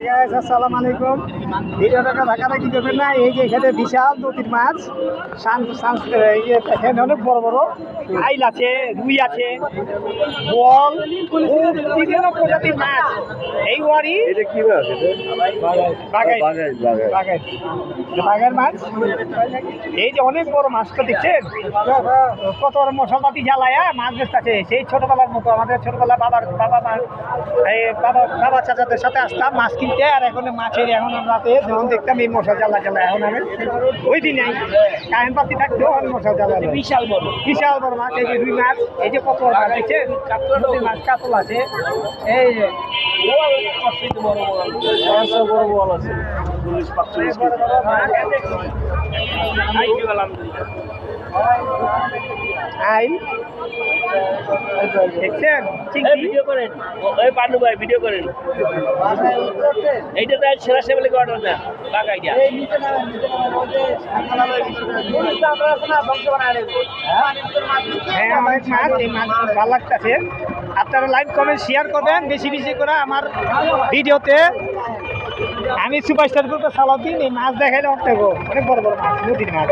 আসসালামু আলাইকুম। ভিডিওটাকে ধাক্কাধাক্কি করবেন না। এই যে এখানে বিশাল নদীর মাছ, এখানে অনেক বড় বড় আইল আছে, রুই আছে, বল, বিভিন্ন প্রজাতির মাছ। এই ওয়ারি এটা কি মাছ? বাঘের মাছ। এই যে অনেক বড় মাছটা দেখছেন, কত বড় মশলাপাতি জ্বালায়া মাছ বেচতেছে। সেই ছোটবেলার মতো আমাদের ছোটবেলা বাবা চাচাদের সাথে আসতাম মাছ কিনতে। আর এখন মাছের এখন রাতে যখন দেখতাম এই মশা জ্বালা এখন আমি ওই দিনে কারেন্ট পাতি থাকতো মশা জ্বালা বিশাল বড় মাছ। এই যে রুই মাছ, এই যে কত বড় মাছ দেখছেন, মাছ কাতল আছে, এই যে বড় বল আছে 40-45 বড় বড় মাছ। আইল দেখছেন, ভিডিও করেন, ওই পান্ডু ভাই ভিডিও করেন। এইটা তো সেরা সেবেলে অর্ডার না বাঘ আইডিয়া। হ্যাঁ, অনেক মাছ। এই মাছ ভালো লাগতেছে। আপনারা লাইক কমেন্ট শেয়ার করবেন বেশি বেশি করে আমার ভিডিওতে। আমি সুপারস্টার গ্রুপে চালাও দিন, এই মাছ দেখাইলে অনেক বড় বড় মাছ, নদীর মাছ।